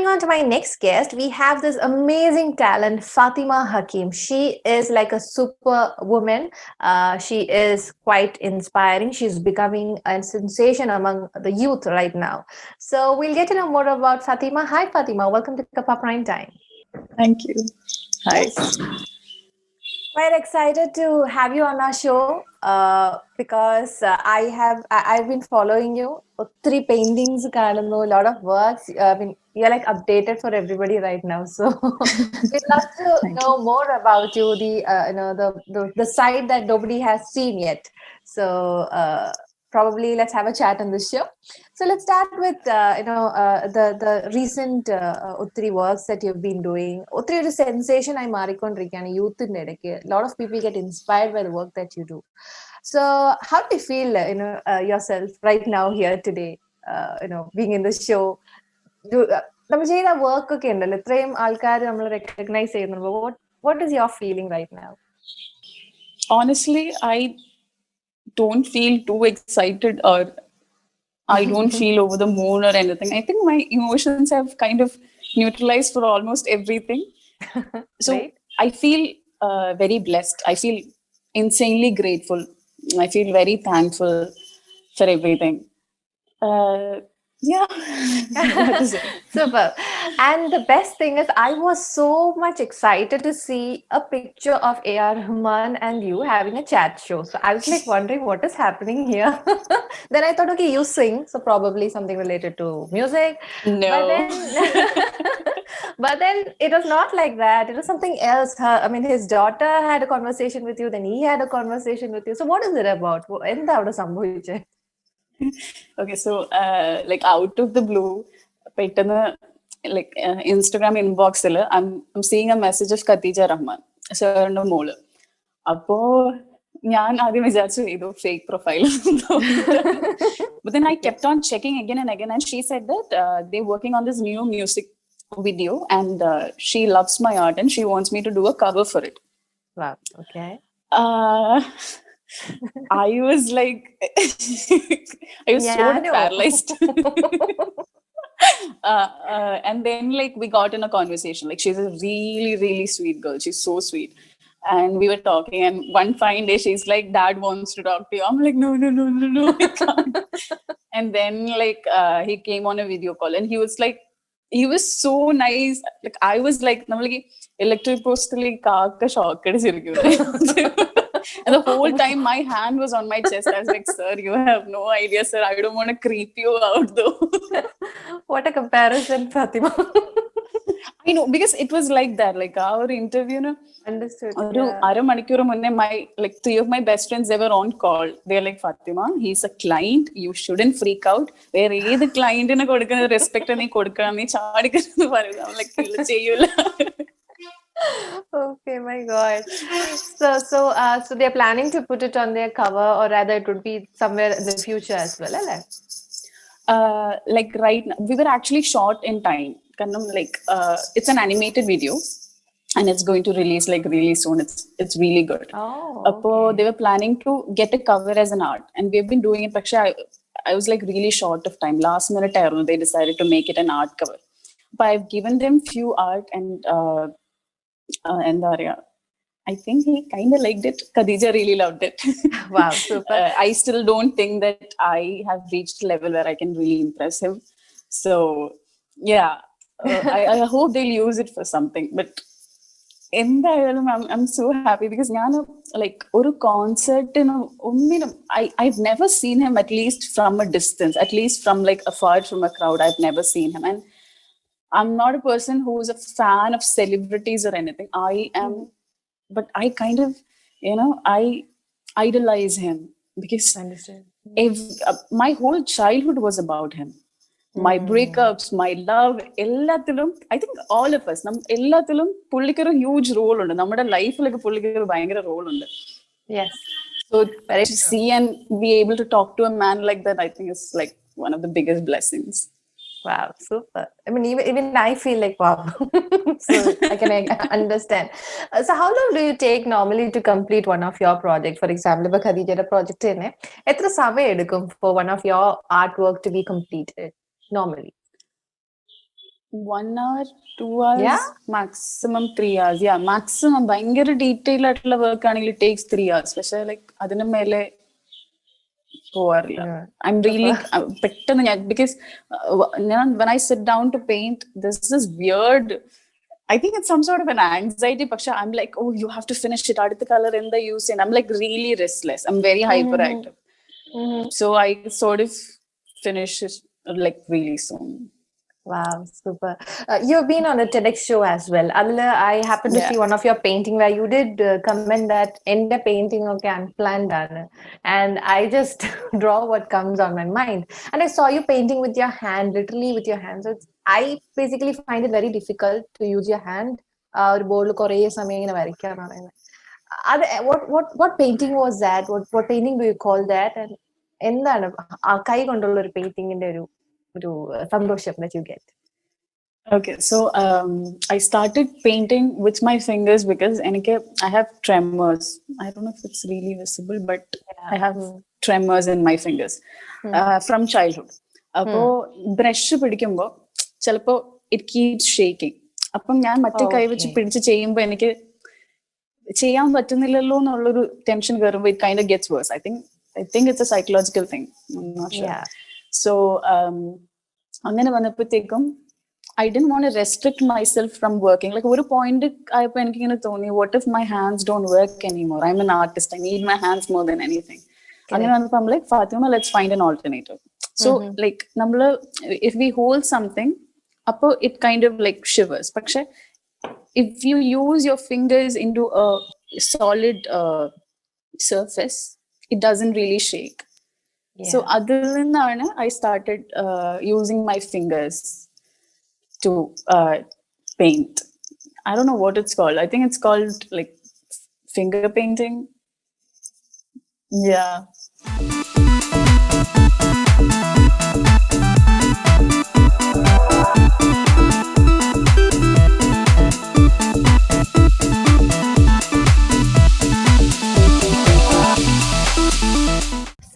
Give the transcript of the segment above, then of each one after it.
moving on to my next guest, we have this amazing talent, Fatima Hakkim. She is like a super woman. She is quite inspiring. She's becoming a sensation among the youth right now. So we'll get to know more about Fatima. Hi, Fatima. Welcome to Kappa Prime Time. Thank you. Hi. Yes. Quite excited to have you on our show because I've been following you. Three paintings, കാണുന്നു, a lot of works. I mean, you're like updated for everybody right now. So we'd love to Thank know you. more about you, the side that nobody has seen yet. So probably let's have a chat on this show. So let's start with the recent ഒത്തിരി works that you've been doing. ഒത്തിരി ഒരു sensation ആയി മാറിക്കൊണ്ടിരിക്കുകയാണ് യൂത്തിന്റെ ഇടയ്ക്ക്. A lot of people get inspired by the work that you do. So how do you feel yourself right now here today, being in the show? നമ്മൾ ചെയ്യുന്ന work ഒക്കെ ഉണ്ടല്ലോ, ഇത്രയും ആൾക്കാർ നമ്മൾ റെക്കഗ്നൈസ് ചെയ്യുന്നുള്ളൂ. What is your feeling right now? Honestly, I don't feel too excited or I don't feel over the moon or anything. I think my emotions have kind of neutralized for almost everything. So Right? I feel very blessed. I feel insanely grateful. I feel very thankful for everything. Yeah, that is it. Super. And the best thing is, I was so much excited to see a picture of A.R. Rahman and you having a chat show. So I was like wondering what is happening here. Then I thought, okay, you sing, so probably something related to music. No. But then it was not like that. It was something else. I mean, his daughter had a conversation with you, then he had a conversation with you. So what is it about? എന്താ അവിടെ സംഭവിച്ചേ? Okay, so like out of the blue, പെട്ടെന്ന് like Instagram inbox I'm seeing a message of Khadija Rahman, സാറിന്റെ മോള്. അപ്പോ ഞാൻ ആദ്യം വിചാരിച്ചു ഏതോ fake profile. But then I kept on checking again and again, and she said that they're working on this new music video, and she loves my art and she wants me to do a cover for it. Wow. Okay. I was like, I was so paralyzed. And then like we got in a conversation. Like she's a really, really sweet girl. She's so sweet. And we were talking, and one fine day she's like, Dad wants to talk to you. I'm like, no, I can't. And then like he came on a video call, and he was so nice. Like I was like, electric post shock. And the whole time my hand was on my chest. I was like, sir, you have no idea, sir. I don't want to creep you out though. What a comparison, Fatima. I know, because it was like that. Like our interview, Understood. My like three of my best friends, they were on call. They're like, Fatima, he's a client. You shouldn't freak out. Where is the client in a respect and I'm like, okay, my God. So they're planning to put it on their cover, or rather, it would be somewhere in the future as well, right? Like right now, we were actually short in time. Like it's an animated video, and it's going to release like really soon. It's really good. Oh, okay. They were planning to get a cover as an art, and we've been doing it. But I was like really short of time. Last minute, they decided to make it an art cover. But I've given them few art, and I think he kind of liked it. Khadija really loved it. Wow, super. I still don't think that I have reached a level where I can really impress him. So yeah, I hope they'll use it for something. But I'm so happy because like a concert, I've never seen him, at least from a distance, at least from like afar from a crowd. I've never seen him, and I'm not a person who's a fan of celebrities or anything. I am, but I kind of, I idolize him because my whole childhood was about him. My breakups, my love, I think all of us, a huge role under our life, like a role under. Yes. So to see and be able to talk to a man like that, I think is like one of the biggest blessings. Wow, super. I mean, even I feel like, wow. So I can understand. So how long do you take normally to complete one of your projects? For example, if Khadija project etra samay edukum for one of your artwork to be completed normally? 1 hour, 2 hours, Yeah. maximum 3 hours. Yeah, maximum. Bangere detail aatla work aanengil it takes 3 hours. പക്ഷേ like adinu mele പോവാറില്ല. Yeah. I'm really Super. പെട്ടെന്ന് ഞാൻ because when I sit down to paint, this is weird. I think it's some sort of an anxiety. പക്ഷേ I'm like, oh, you have to finish it. അടുത്ത color എന്താ use ചെയ്യാൻ? I'm like really restless. I'm very hyperactive. So I sort of finish it like really soon. Wow, super. You've been on a TEDx show as well. Adila, I happened to Yeah. see one of your painting where you did comment that in the painting, okay, unplanned done. And I just draw what comes on my mind. And I saw you painting with your hand, literally with your hand. So I basically find it very difficult to use your hand. ഒരു ബോർഡിൽ കുറേ സമയം ഇങ്ങനെ വരയ്ക്കാന്ന് പറയുന്നത്. What painting was that? What painting do you call that? And എന്താണ് ആ കൈ കൊണ്ടുള്ള ഒരു പെയിന്റിങ്ങിന്റെ ഒരു സന്തോഷം that you get? Okay, so I started painting with my fingers because I have tremors. I don't know if it's really visible, but I have tremors in my fingers from childhood. അപ്പോൾ brush പിടിക്കുമ്പോൾ ചിലപ്പോൾ it keeps shaking. അപ്പം ഞാൻ മറ്റേ കൈ വെച്ച് പിടിച്ച് ചെയ്യുമ്പോൾ എനിക്ക് ചെയ്യാൻ പറ്റുന്നില്ലല്ലോ എന്നുള്ളൊരു ടെൻഷൻ കയറുമ്പോൾ it kind of gets worse. I think it's a psychological thing. So അങ്ങനെ വന്നപ്പോഴത്തേക്കും I didn't want to restrict myself from working. Like one point aayappo enikku ingane thoni, what if my hands don't work anymore? I'm an artist. I need my hands more than anything. Angane vanappo I'm like, Fathima, let's find an alternative. So like nammal if we hold something appo it kind of like shivers. Pakshe if you use your fingers into a solid surface, it doesn't really shake. So adil ninnana I started using my fingers to paint. I don't know what it's called. I think it's called like finger painting. Yeah.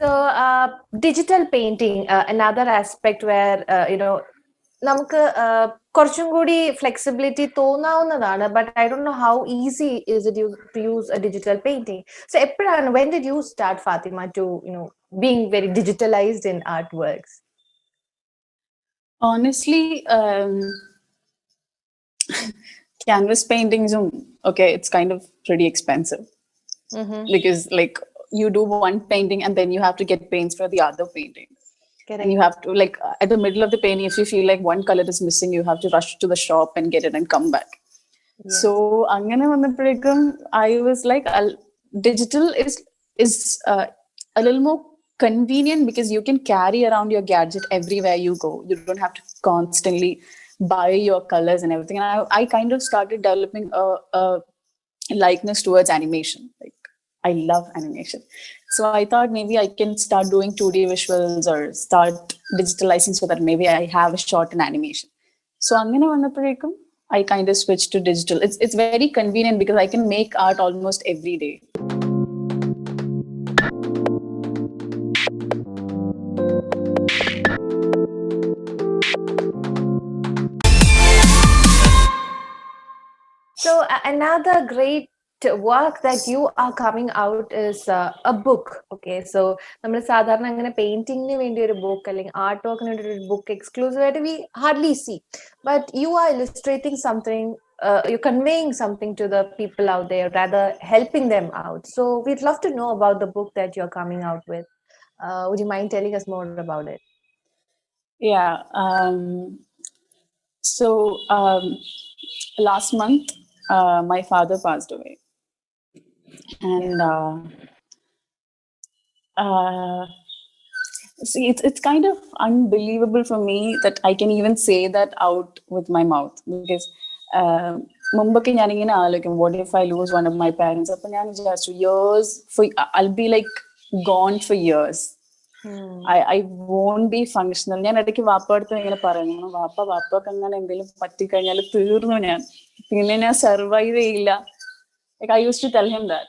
So digital painting, another aspect where നമുക്ക് കുറച്ചും കൂടി flexibility തോന്നാവുന്നതാണ്. But I don't know how easy is it to use a digital painting. So എപ്പോഴാണ് when did you start Fathima to being very digitalised in art works? Honestly, canvas paintings, okay, it's kind of pretty expensive because like you do one painting and then you have to get paints for the other painting. Correct. And you have to like at the middle of the painting, if you feel like one color is missing, you have to rush to the shop and get it and come back. Yes. So angane vannappozhekkum I was like, digital is a little more convenient because you can carry around your gadget everywhere you go. You don't have to constantly buy your colors and everything. And I kind of started developing a likeness towards animation. Like I love animation. So I thought maybe I can start doing 2D visuals or start digitalizing so that maybe I have a shot in animation. So angane vannappozhekkum I kind of switched to digital. It's very convenient because I can make art almost every day. So another great work that you are coming out is a book. Okay, so നമ്മൾ സാധാരണ അങ്ങനെ പെയിന്റിങ്ങിന് വേണ്ടി ഒരു book അല്ലെങ്കിൽ art വർക്കിന് വേണ്ടി ഒരു book exclusive ആയിട്ട് we hardly see, but you are illustrating something, you're conveying something to the people out there, rather helping them out. So we'd love to know about the book that you're coming out with. Would you mind telling us more about it? Yeah. So last month my father passed away, and see, it's kind of unbelievable for me that I can even say that out with my mouth because മുമ്പൊക്കെ ഞാനിങ്ങനെ ആലോചിക്കും, what if I lose one of my parents? അപ്പൊ ഞാൻ വിചാരിച്ചു I'll be like gone for years. I won't be functional. ഞാൻ ഇടയ്ക്ക് വാപ്പടുത്ത് ഇങ്ങനെ പറയുന്നു, വാപ്പക്ക് അങ്ങനെ എന്തെങ്കിലും പറ്റിക്കഴിഞ്ഞാൽ തീർന്നു, പിന്നെ ഞാൻ സർവൈവ് ചെയ്യില്ല. Like I used to tell him that.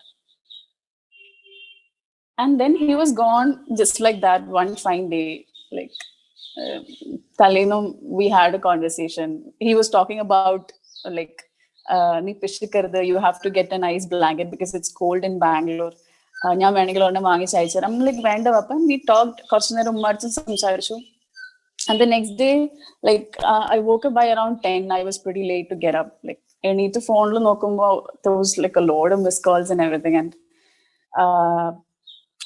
And then he was gone just like that one fine day. Like Talenum, we had a conversation. He was talking about like, you have to get a nice blanket because it's cold in Bangalore. ഞാൻ വേണമെങ്കിൽ ഒരെണ്ണം വാങ്ങിച്ച് അയച്ചു. I'm like, വേണ്ട പപ്പ. We talked കുറച്ചു നേരം ഉമ്മ സംസാരിച്ചു. And the next day, like, I woke up by around 10. I was pretty late to get up. Like, എണീറ്റ് ഫോണിൽ നോക്കുമ്പോൾ there was like a lot of missed calls and everything, and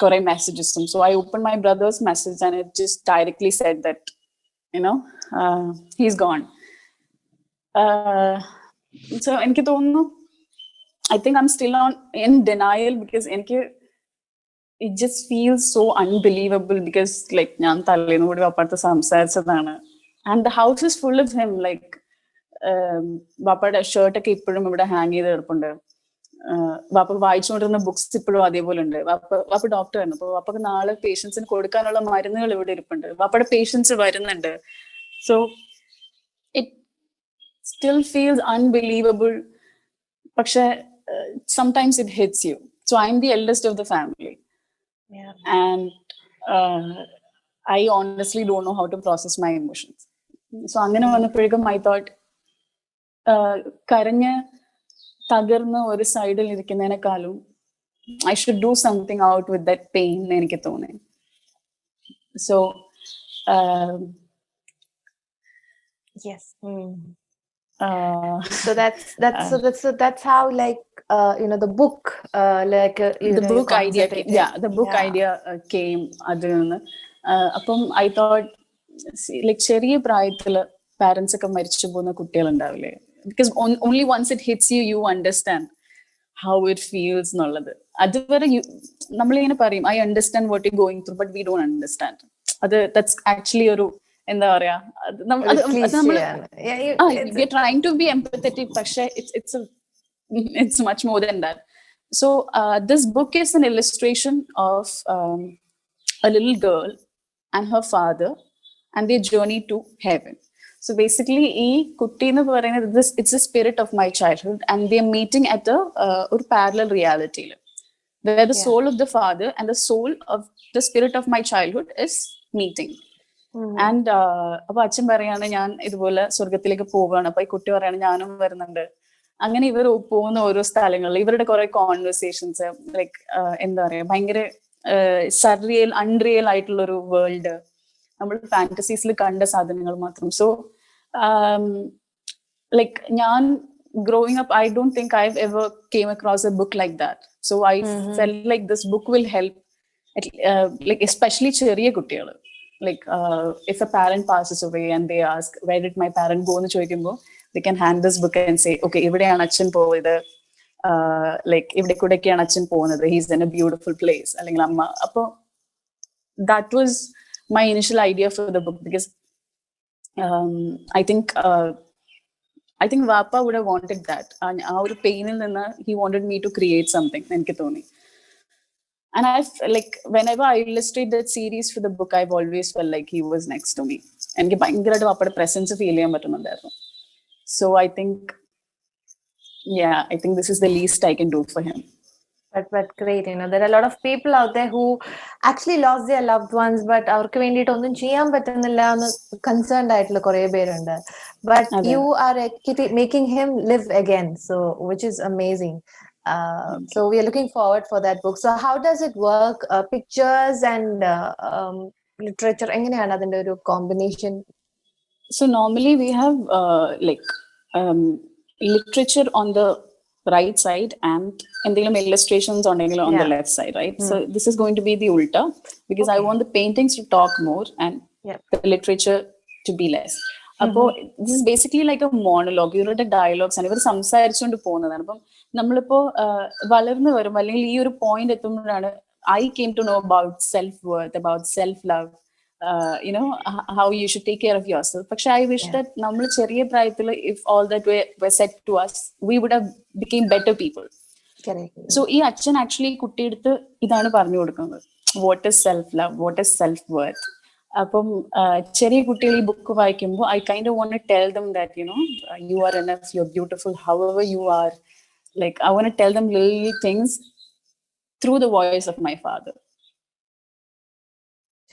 correct messages. So I opened my brother's message, and it just directly said that, he's gone. So എനിക്ക് തോന്നുന്നു, I think I'm still in denial because it just feels so unbelievable because like ഞാൻ തലേന്നോട് അപ്പുറത്ത് സംസാരിച്ചതാണ്, and the house is full of him. Like, വാപ്പയുടെ ഷർട്ടൊക്കെ ഇപ്പോഴും ഇവിടെ hang ചെയ്ത് കിടപ്പുണ്ട്. വാപ്പ വായിച്ചുകൊണ്ടിരുന്ന ബുക്സ് ഇപ്പോഴും അതേപോലെ ഉണ്ട്. വാപ്പ ഡോക്ടറായിരുന്നു. അപ്പൊ വാപ്പക്ക് നാളെ പേഷ്യൻസിന് കൊടുക്കാനുള്ള മരുന്നുകൾ ഇവിടെ ഇരിപ്പുണ്ട്. വാപ്പയുടെ പേഷ്യൻസ് വരുന്നുണ്ട്. So it still feels unbelievable. പക്ഷെ sometimes it hits you. So I'm the eldest of the family. Yeah. And I honestly don't know how to process my emotions. So അങ്ങനെ വന്നപ്പോഴേക്കും I thought, കരഞ്ഞ് തകർന്ന് ഒരു സൈഡിൽ ഇരിക്കുന്നതിനേക്കാളും I should do something out with that pain എനിക്ക് തോന്നി. So yes. So that's how, like, the book, like, the book idea came. Yeah, the book idea came adunna. Appam I thought, like, ചെറിയ പ്രായത്തില് parents ഒക്കെ മരിച്ചു പോകുന്ന കുട്ടികൾ ഉണ്ടാവില്ലേ, because only once it hits you, you understand how it feels എന്നുള്ളത്. അതുവരെ നമ്മളിങ്ങനെ പറയും, I understand what you're going through, but we don't understand. That's actually ഒരു എന്താ പറയാ, we're trying to be empathetic, പക്ഷെ it's much more than that. So this book is an illustration of a little girl and her father and their journey to heaven. So basically, it's the spirit of my childhood, and they're meeting at a parallel reality, where the soul of the father and the soul of the spirit of my childhood is meeting. And അപ്പൊ അച്ഛൻ പറയാണ്, ഞാൻ ഇതുപോലെ സ്വർഗത്തിലേക്ക് പോവുകയാണ്. അപ്പൊ ഈ കുട്ടി പറയാണ്, ഞാനും വരുന്നുണ്ട്. അങ്ങനെ ഇവർ പോകുന്ന ഓരോ സ്ഥലങ്ങളിൽ ഇവരുടെ കുറെ കോൺവെർസേഷൻസ്, ലൈക്ക് എന്താ പറയാ, ഭയങ്കര സർറിയൽ അൺറിയൽ ആയിട്ടുള്ള ഒരു വേൾഡ്, നമ്മൾ ഫാന്റസീസിൽ കണ്ട സാധനങ്ങൾ മാത്രം. സോ ലൈക്ക് ഞാൻ growing up, I don't think I've ever came across a book like that. So I felt like this book will help, like especially ചെറിയ കുട്ടികൾ. Like if a parent passes away and they ask, where did my parent go എന്ന് ചോദിക്കുമ്പോൾ, they can hand this book and say, okay, ഇവിടെയാണ് അച്ഛൻ പോയത്, like ഇവിടെ കൂടെയൊക്കെയാണ് അച്ഛൻ പോകുന്നത്, he's in a beautiful place, അല്ലെങ്കിൽ അമ്മ. അപ്പൊ that was my initial idea for the book, because I think Vapa would have wanted that. ആ ഒരു പെയിനിൽ നിന്ന് he wanted me to create something, എനിക്ക് തോന്നി. And like, whenever I illustrate that series for the book, I've always felt like he was next to me. എനിക്ക് ഭയങ്കരമായിട്ട് വാപ്പയുടെ presence feel ചെയ്യാൻ പറ്റുന്നുണ്ടായിരുന്നു. So I think this is the least I can do for him. But great, there are a lot of people out there who actually lost their loved ones, but അവർക്ക് വേണ്ടിയിട്ട് ഒന്നും ചെയ്യാൻ പറ്റുന്നില്ല എന്ന് concerned ആയിട്ടുള്ള കുറേ പേരുണ്ട്. But you are making him live again, so which is amazing. So we are looking forward for that book. So how does it work? Pictures and literature, എങ്ങനെയാണ് അതിന്റെ ഒരു combination? So normally we have literature on the right side and എന്തെങ്കിലും illustrations on the left side, right? So this is going to be the ulta, because I want the paintings to talk more and the literature to be less. അപ്പോ this is basically like a monologue. ഇവരുടെ dialogues ആണ്, ഇവർ സംസാരിച്ചുകൊണ്ട് പോകുന്നതാണ്. അപ്പം നമ്മളിപ്പോ വളർന്നു വരുമ്പോൾ അല്ലെങ്കിൽ ഈ ഒരു point എത്തുമ്പോഴാണ് I came to know about self-worth, about self-love, how you should take care of yourself. പക്ഷെ I wish that നമ്മൾ ചെറിയ പ്രായത്തിൽ, if all that were said to us, we would have became better people. So ഈ അച്ഛൻ actually കുട്ടിയെടുത്ത് ഇതാണ് പറഞ്ഞു കൊടുക്കുന്നത്, what is self-love, what is self-worth. അപ്പം ചെറിയ കുട്ടികൾ ഈ ബുക്ക് വായിക്കുമ്പോൾ I kind of want to tell them that, you are enough, you're beautiful, however you are. Like, I want to tell them little things through the voice of my father.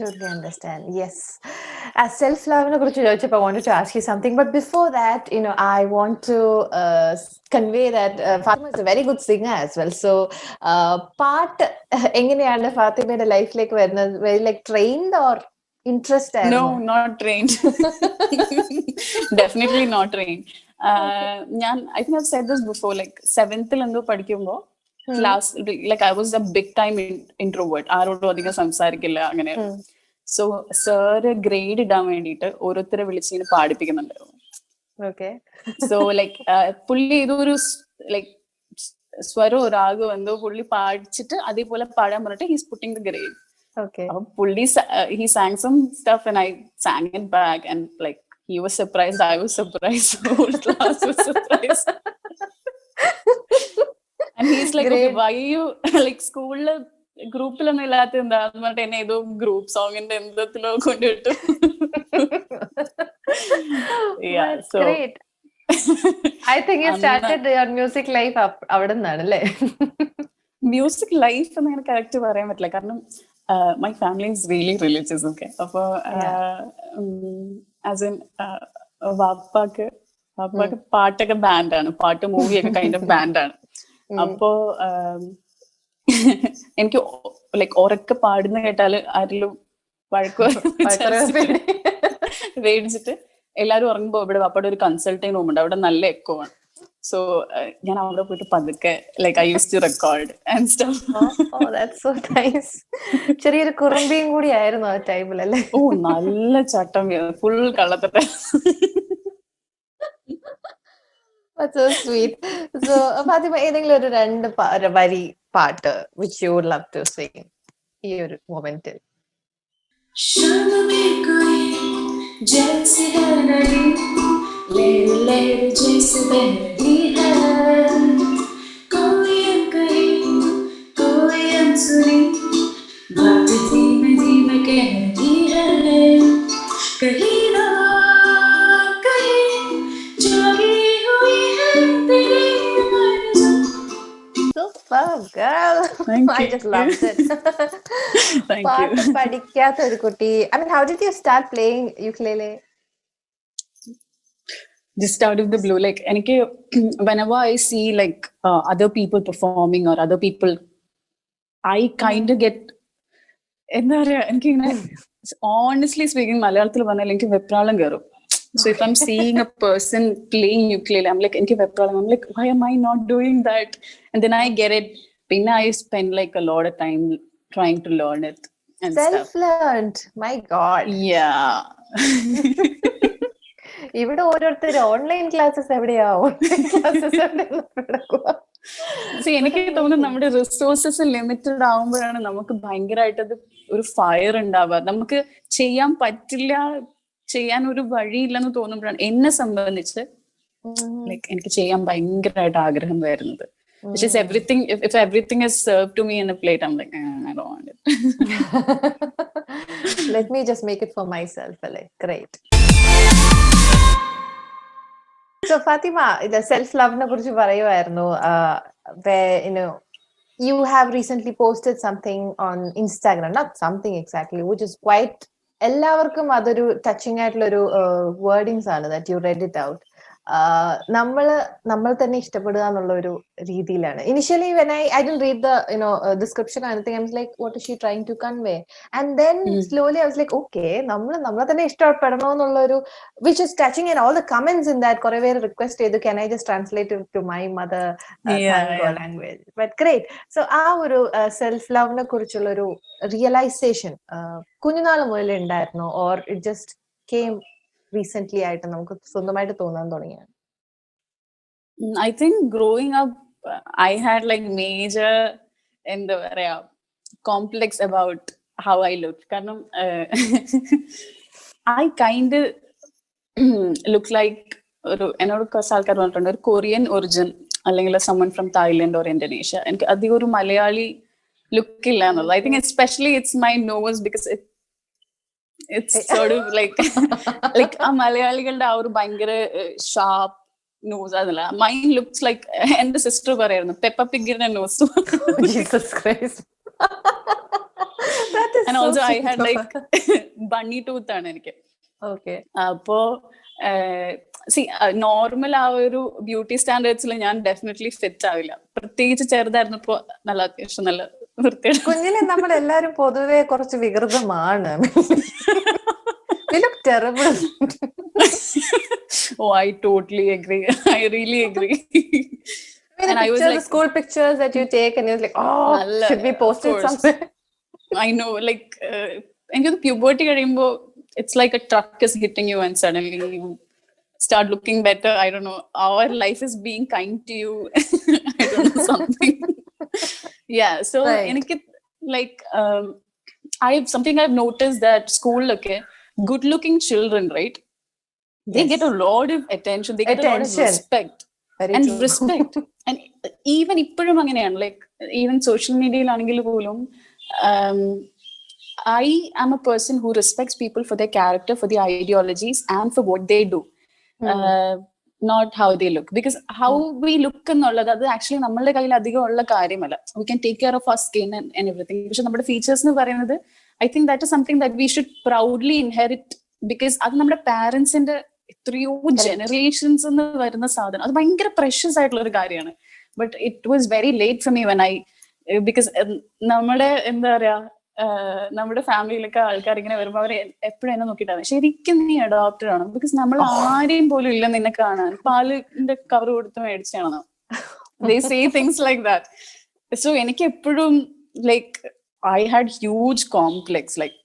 Totally understand. Yes. As self-love, I wanted to ask you something. But before that, I want to convey that Fatima is a very good singer as well. So, part എങ്ങനെയാണ് ഫാത്തിമയുടെ ലൈഫിലേക്ക് വരുന്നത്? Very like trained or interest No, ആയിരുന്നോ? not trained. Definitely not trained. I think I've said this before, like 7th എന്തോ പഠിക്കുമ്പോൾ class, like I was a big time introvert. ആരോടും അധികം സംസാരിക്കില്ല അങ്ങനെ. സോ സാറ് ഗ്രേഡ് ഇടാൻ വേണ്ടിയിട്ട് ഓരോരുത്തരെ വിളിച്ചിങ്ങനെ പാടിപ്പിക്കുന്നുണ്ടായിരുന്നു. സോ ലൈക്ക് പുള്ളി ഇതൊരു ലൈക്ക് സ്വരോ രാഗോ എന്തോ പുള്ളി പാടിച്ചിട്ട് അതേപോലെ പാടാൻ പറഞ്ഞിട്ട് ഹീസ് പുട്ടിങ് ദ ഗ്രേഡ്. പുള്ളി he sang some stuff and I sang it back and like he was surprised, I was surprised, the whole class was surprised. And he's like, okay, why you like school ഗ്രൂപ്പിലൊന്നും ഇല്ലാത്ത എന്താന്ന് പറഞ്ഞിട്ട് എന്നെ ഏതോ group സോങ്ങിന്റെ എന്തത്തിലോ കൊണ്ടിട്ടു. I think you started your music life അവിടെ നിന്നാണല്ലേ? Music life എന്ന് അങ്ങനെ correct പറയാൻ പറ്റില്ല, കാരണം my family is really religious. Okay, അപ്പൊ as in വാപ്പാക്ക് പാട്ടൊക്കെ ബാൻഡാണ്, പാട്ട് മൂവിയൊക്കെ കൈൻഡ് ഓഫ് ബാൻഡാണ്. അപ്പോ എനിക്ക് ലൈക്ക് ഉറക്കെ പാടുന്ന കേട്ടാല് ആരെങ്കിലും വഴക്ക് പേടിച്ചിട്ട് എല്ലാരും ഉറങ്ങുമ്പോ ഇവിടെ വാപ്പയുടെ ഒരു കൺസൾട്ടിങ് റൂം ഉണ്ട്, അവിടെ നല്ല എക്കോ ആണ്. സോ ഞാൻ അവിടെ പോയിട്ട് പതുക്കെ like I use to record and stuff. ചെറിയൊരു കുറുമ്പിയും കൂടി ആയിരുന്നു ആ ടൈമിലല്ലേ? ഓ നല്ല ചട്ടം, ഫുൾ കള്ളത്തട്ടെ. That's so sweet. So, Fatima, ഏതെങ്കിലും ഒരു 2 വരി പാട്ട് which you would love to sing ഈ ഒരു മൊമെന്റിൽ? जैसे है नदी लहर लहर जैसे बहती है, कोई अनकही कोई अनसुनी बात धीमे धीमे कहती है, कहीं ना कहीं जागी हुई है तेरी आरज़ू. Superb, girl. I just loved it. Thank പാട്ട് you. പഠിക്കാത്ത ഒരു കുട്ടി. I mean, how did you start playing ukulele? Just out of the blue, like എനിക്ക് whenever I see like other people performing or other people, I kind of get എന്താ പറയാ, എനിക്കിങ്ങനെ honestly speaking മലയാളത്തിൽ പറഞ്ഞാൽ എനിക്ക് വെപ്രാളം കയറും. So if I'm seeing a person playing ukulele, I'm like, എനിക്ക് വെപ്രാളം, I'm like, why am I not doing that? And then I get it. Then I spend like a lot of time trying to learn it and Self-learned. My God. Yeah. ഇവിടെ ഓരോരുത്തർ online classes എവിടെയാ, online classes എനിക്ക് തോന്നുന്നു നമ്മുടെ resources limited ആവുമ്പോഴാണ് നമുക്ക് ഭയങ്കരമായിട്ട് അത് ഒരു ഫയർ ഉണ്ടാവുക. നമുക്ക് ചെയ്യാൻ പറ്റില്ല, ചെയ്യാൻ ഒരു വഴിയില്ലെന്ന് തോന്നുമ്പോഴാണ് എന്നെ സംബന്ധിച്ച് ലൈക്ക് എനിക്ക് ചെയ്യാൻ ഭയങ്കരമായിട്ട് ആഗ്രഹം വരുന്നത്. Which is everything, if everything is served to me in a plate, I'm like, I don't want it. Let me just make it for myself. Like, great. So Fatima, the self-love ne kurichu parayuvaayirunnu, where you have recently posted something on Instagram, not something exactly, which is quite എല്ലാവർക്കും അതൊരു touching ആയിട്ടുള്ള ഒരു wordings ആണ് that you read it out. നമ്മൾ തന്നെ ഇഷ്ടപ്പെടുക എന്നുള്ള ഒരു രീതിയിലാണ്. Initially when I didn't read the description or anything, I was like, what is she trying to convey? And then slowly I was like, okay, നമ്മളെ തന്നെ ഇഷ്ടപ്പെടണം എന്നുള്ള ഒരു, which is touching, and all the comments in that കുറെ പേര് request ചെയ്തു, can I just translate it to my mother language? But great. So ആ ഒരു self ലവിനെ കുറിച്ചുള്ള ഒരു റിയലൈസേഷൻ കുഞ്ഞുനാൾ മുതലേ ഉണ്ടായിരുന്നോ, or it just came recently ആയിട്ട് നമുക്ക് സ്വന്തമായിട്ട് തോന്നാൻ തുടങ്ങിയാണ്? I think growing up I had like major എന്താ പറയാ complex about how I looked. കാരണം I kind of look like ഒരു എന്നോട് കുറച്ച് ആൾക്കാർ പറഞ്ഞിട്ടുണ്ട് ഒരു കൊറിയൻ ഒറിജിൻ അല്ലെങ്കിൽ someone from Thailand or Indonesia. എനിക്ക് അധികം ഒരു മലയാളി ലുക്ക് ഇല്ല എന്നുള്ളത്. I think especially it's my nose because it's sort of like like ആ മലയാളികളുടെ ആ ഒരു ഭയങ്കര ഷാർപ്പ് നോസ് അതല്ല. മൈൻ ലുക്സ് ലൈക്ക് എന്റെ സിസ്റ്റർ പറയായിരുന്നു പെപ്പ പിഗിന്റെ nose. Jesus Christ. And also I had like bunny tooth ആണ് എനിക്ക്. Okay. അപ്പോ നോർമൽ ആ ഒരു ബ്യൂട്ടി സ്റ്റാൻഡേർഡ്സിൽ ഞാൻ ഡെഫിനറ്റ്ലി ഫിറ്റ് ആവില്ല. പ്രത്യേകിച്ച് ചെറുതായിരുന്നപ്പോ നല്ല അത്യാവശ്യം നല്ല വൃത്തിയാണ്. കുഞ്ഞിലെ നമ്മൾ എല്ലാരും പൊതുവെ കുറച്ച് വികൃതമാണ്. We look terrible. Oh, I totally agree. I really agree. And I was like, the school pictures that you take, and you're like, oh, should we post it somewhere? I know, like, and the puberty കഴിയുമ്പോ it's like a truck is hitting you and suddenly you start looking better. I don't know. Our life is being kind to you. I don't know, something. Yeah. So, like, something I've noticed that school, okay, good-looking children, right? They get a lot of attention. They get a lot of respect. Very and true. Respect. And even ഇപ്പോഴും അങ്ങനെയാണ്. Like, even social media ആണെങ്കിൽ പോലും, I am a person who respects people for their character, for their ideologies, and for what they do. Not how they look. Because how we look എന്നുള്ളത് അത് actually നമ്മളുടെ കയ്യിൽ അധികം ഉള്ള കാര്യമല്ല. We can take care of our skin and everything. പക്ഷെ നമ്മുടെ features എന്ന് പറയുന്നത്, I think that is something that we should proudly inherit. Because അത് നമ്മുടെ പാരന്റ്സിന്റെ എത്രയോ ജനറേഷൻസ് എന്ന് വരുന്ന സാധനം. അത് ഭയങ്കര പ്രഷ്യസ് ആയിട്ടുള്ള ഒരു കാര്യമാണ്. But it was very late for me when I, because നമ്മുടെ എന്താ പറയാ, നമ്മുടെ ഫാമിലിയിലൊക്കെ ആൾക്കാർ ഇങ്ങനെ വരുമ്പോ അവർ എപ്പോഴും എന്നെ നോക്കിയിട്ടാണ് ശരിക്കും നീ അഡോപ്റ്റഡ് ആണ്. ബിക്കോസ് നമ്മൾ ആരെയും പോലും ഇല്ല നിന്നെ കാണാൻ, പാലിന്റെ കവർ കൊടുത്ത് മേടിച്ചാണോ. They say things like that. So എനിക്ക് എപ്പോഴും like I had huge complex. Like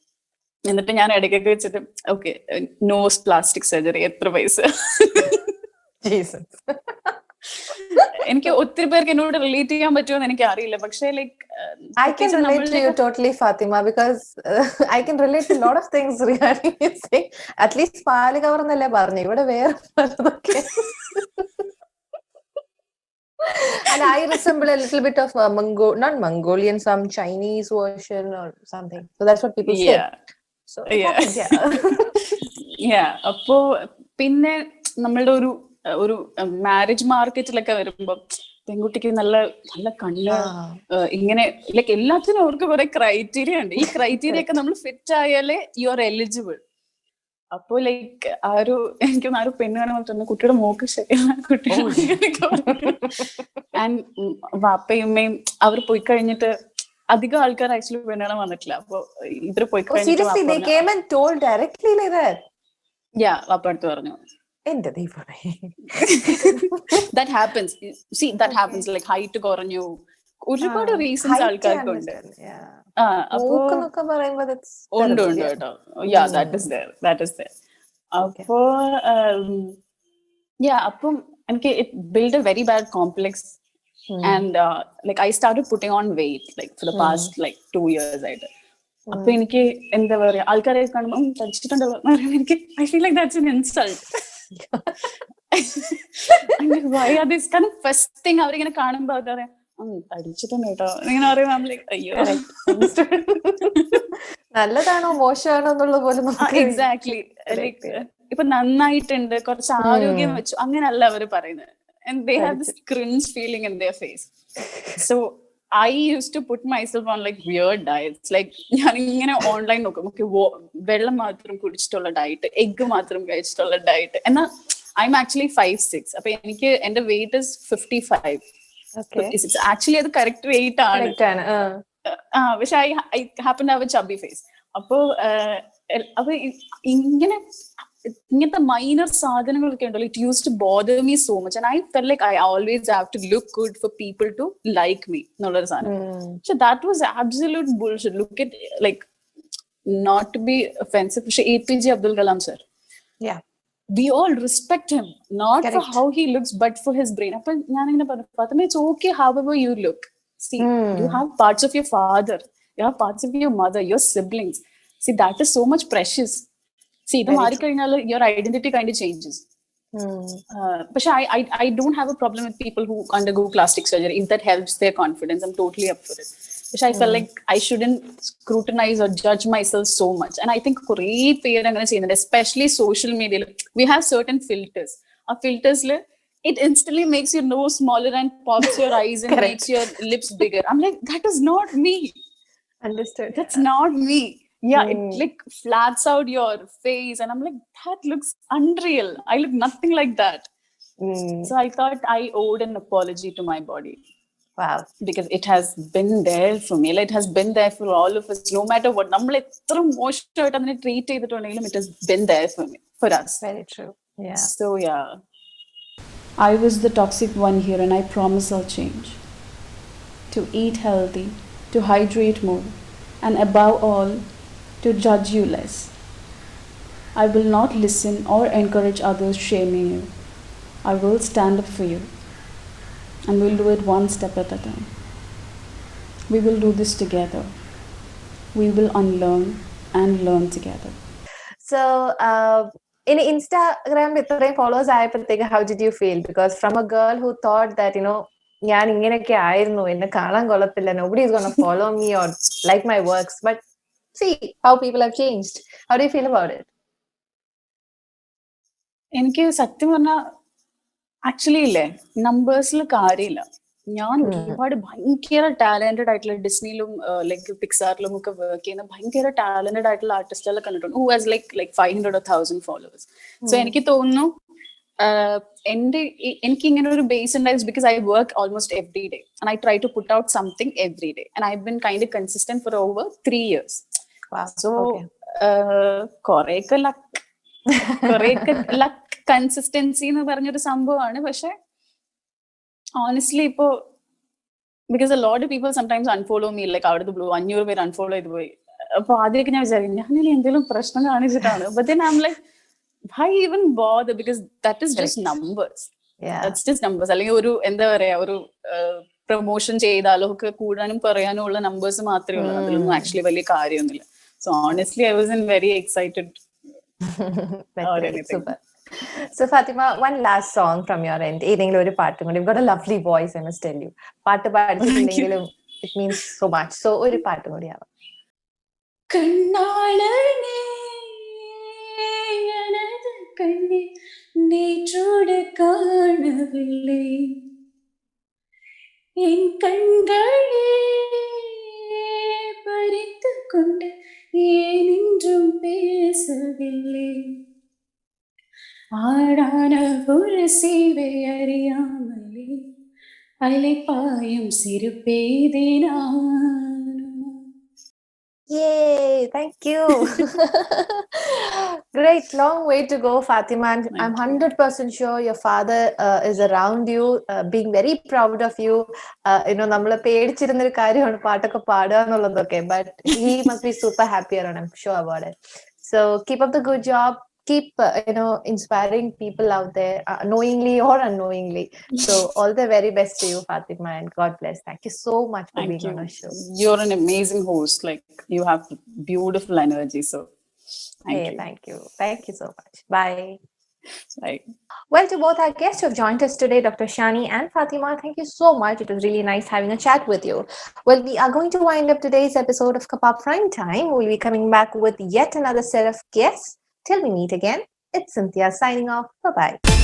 എന്നിട്ട് ഞാൻ ഇടയ്ക്കൊക്കെ വെച്ചിട്ട് ഓക്കെ നോസ് പ്ലാസ്റ്റിക് സർജറി എത്ര പൈസ. എനിക്ക് ഒത്തിരി പേർക്ക് എന്നോട് റിലേറ്റ് ചെയ്യാൻ പറ്റുമെന്ന് എനിക്ക് അറിയില്ല. പക്ഷെ like I can relate to you totally, Fathima, because I can relate to a lot of things regarding you saying at least പാല് കവർന്നല്ലേ പറഞ്ഞു, ഇവിടെ വേറെ പലതൊക്കെ. And I resemble a little bit of not Mongolian, some Chinese version or something. So that's what people say. So yeah. അപ്പോ പിന്നെ നമ്മളുടെ ഒരു marriage മാർക്കറ്റിലൊക്കെ വരുമ്പോ പെൺകുട്ടിക്ക് നല്ല നല്ല കണ്ണ് ഇങ്ങനെ ലൈക്ക് എല്ലാത്തിനും അവർക്ക് കുറെ ക്രൈറ്റീരിയ ഉണ്ട്. ഈ ക്രൈറ്റീരിയ ഒക്കെ നമ്മൾ ഫിറ്റ് ആയാലേ യു ആർ എലിജിബിൾ. അപ്പോ ലൈക്ക് എനിക്ക് ആ ഒരു പെണ്ണ് കാണുമ്പോൾ തന്നെ കുട്ടിയുടെ മോക്ക് ശരിയാണ്, കുട്ടിയുടെ ആൻഡ് വാപ്പയും ഉമ്മയും അവർ പോയി കഴിഞ്ഞിട്ട് അധികം ആൾക്കാർ ആക്ച്വലി പെണ്ണുകാണാൻ വന്നിട്ടില്ല. അപ്പൊ ഇവര് പോയി കഴിഞ്ഞിട്ട് വാപ്പ അടുത്ത് പറഞ്ഞു. That happens. See, that happens. Like height കുറഞ്ഞു, ഒരുപാട് റീസൺസ് ആൾക്കാർക്കുണ്ട്. ഉണ്ട് കേട്ടോ. Yeah, that is there. അപ്പോ അപ്പം എനിക്ക് it built a very bad complex. And like I started putting on weight like for the past like 2 years ആയിട്ട്. അപ്പൊ എനിക്ക് എന്താ പറയാ, ആൾക്കാരെ കാണുമ്പോൾ തടിച്ചിട്ടുണ്ടല്ലോ എനിക്ക് I feel like that's an insult. Why are this kind of first thing അവരിങ്ങനെ കാണുമ്പോ എന്താ പറയാ, തടിച്ചിട്ടുണ്ട് കേട്ടോ ഇങ്ങനെ പറയുമ്പോ അയ്യോ നല്ലതാണോ മോശമാണോ എന്നുള്ള പോലെ. എക്സാക്ട്ലി. ലൈക്ക് ഇപ്പൊ നന്നായിട്ടുണ്ട്, കുറച്ച് ആരോഗ്യം വെച്ചു, അങ്ങനെയല്ല അവര് പറയുന്നത്. And they have this cringe feeling in their face. So I used to put myself on like weird diets. Like ഞാൻ ഇങ്ങനെ ഓൺലൈൻ നോക്കും, ഓക്കെ വെള്ളം മാത്രം കുടിച്ചിട്ടുള്ള ഡയറ്റ്, എഗ് മാത്രം കഴിച്ചിട്ടുള്ള ഡയറ്റ്. എന്നാൽ I'm actually 5'6". അപ്പൊ എനിക്ക് എന്റെ വെയിറ്റ് is 55. ആക്ച്വലി അത് കറക്റ്റ് വെയിറ്റ് ആണ്. പക്ഷെ I happen to have a chubby face. അപ്പൊ ഇങ്ങനത്തെ മൈനർ സാധനങ്ങളൊക്കെ ഉണ്ടല്ലോ, it use to bother me so much. And I felt like I always have to look good for people to like me എന്നുള്ളൊരു സാധനം. പക്ഷെ that was absolute bullshit. Look at like not to be offensive, പക്ഷെ APJ Abdul Kalam sir, we all respect him not for how he looks but for his brain. Appo njan ingane parnu Fathima, it's okay however you look. See, you have parts of your father, you have parts of your mother, your siblings. See, that is so much precious. See, idu mari kayinal your identity kind of changes. But I don't have a problem with people who undergo plastic surgery if that helps their confidence. I'm totally up for it. But I felt like I shouldn't scrutinize or judge myself so much. And I think kore pair angane cheyyunnund, especially social media. We have certain filters. Our filters it instantly makes your nose smaller and pops your eyes and makes your lips bigger. I'm like, that is not me. Understood. That's not me. Yeah, it like flats out your face, and I'm like, that looks unreal. I look nothing like that. So I thought I owed an apology to my body. Wow. Because it has been there for me. Like, it has been there for all of us. No matter what, നമ്മൾ എത്ര മോശമായിട്ട് അതിനെ treat ചെയ്തിട്ടുണ്ടെങ്കിലും it has been there for me, for us. Very true. Yeah. So yeah, I was the toxic one here, and I promise I'll change. To eat healthy, to hydrate more, and above all, to judge you less. I will not listen or encourage others shaming you. I will stand up for you. And we'll do it one step at a time. We will do this together. We will unlearn and learn together. So, in Instagram, ഇത്രയും followers ആയപ്പോഴത്തേക്ക്, how did you feel? Because from a girl who thought that, ഞാൻ ഇങ്ങനെയൊക്കെ ആയിരുന്നു, എന്നെ കാണാൻ കൊള്ളത്തില്ല, nobody is going to follow me or like my works. But see how people have changed. How do you feel about it? എനിക്ക് സത്യം പറഞ്ഞാൽ actually ഇല്ലേ, നമ്പേഴ്സിൽ കാര്യമില്ല. ഞാൻ ഒരുപാട് ഭയങ്കര ടാലന്റഡ് ആയിട്ടുള്ള ഡിസ്നിയിലും ലൈക്ക് പിക്സാറിലും ഒക്കെ വർക്ക് ചെയ്യുന്ന ഭയങ്കര ടാലന്റഡ് ആയിട്ടുള്ള ആർട്ടിസ്റ്റുകളെ കണ്ടിട്ടുണ്ട്, who has like 500 or 1000 followers. So എനിക്ക് തോന്നുന്നു എനിക്ക് ഇങ്ങനെ ഒരു ബേസ് ഉണ്ടായി because I work almost every day and I try to put out something every day and I been kind of consistent for over 3 years. സോ കുറെയൊക്കെ luck consistency എന്ന് പറഞ്ഞൊരു സംഭവമാണ്. പക്ഷെ honestly, because a lot of people sometimes unfollow me like out of the blue, 500 പേര് unfollow ചെയ്ത് പോയി. അപ്പൊ ആദ്യമൊക്കെ ഞാൻ വിചാരിക്കും ഞാനിനി എന്തെങ്കിലും പ്രശ്നം കാണിച്ചിട്ടാണ്. But then I'm like, why even bother? Because that is just numbers. Yeah. That's just numbers. അല്ലെങ്കിൽ ഒരു എന്താ പറയാ, ഒരു പ്രൊമോഷൻ ചെയ്താലോ ഒക്കെ കൂടാനും പറയാനും ഉള്ള നമ്പേഴ്സ് മാത്രമേ ഉള്ളൂ. അതിലൊന്നും ആക്ച്വലി വലിയ കാര്യമൊന്നുമില്ല. So honestly, I wasn't very excited. Super. So Fathima, one last song from your end. ഏതെങ്കിലും ഒരു പാട്ടും കൂടി. You've got a lovely voice, I must tell you. പാട്ട് പാടിച്ചിട്ടില്ലെങ്കിലും it means so much. So ഒരു പാട്ടും കൂടി ആവാം. കണ്ണാളനേ எனது கண்ணே நேற்றோடு காணவில்லை என் கண்களே பறித்து கொண்டு ஏன் இன்றும் பேசவில்லை ஆடான ஒரு சேவை அறியாமலே அலைப்பாயும் சிறு பேதினான். Yay, thank you. Great, long way to go, Fathima. And I'm 100% sure your father is around you, being very proud of you. നമ്മള് പേടിച്ചിരുന്നൊരു കാര്യമാണ് പാട്ടൊക്കെ പാടുക എന്നുള്ളതൊക്കെ, but he must be super happy around. I'm sure about it. So keep up the good job. Keep inspiring people out there, knowingly or unknowingly. So all the very best to you, Fathima, and God bless. Thank you so much for being on our show. You're an amazing host. Like, you have beautiful energy. So thank you. Thank you so much. Bye. Bye. Well, to both our guests who have joined us today, Dr. Shani and Fathima, thank you so much. It was really nice having a chat with you. Well, we are going to wind up today's episode of Kappa Prime Time. We'll be coming back with yet another set of guests. Till we meet again, it's Cynthia signing off. Bye-bye.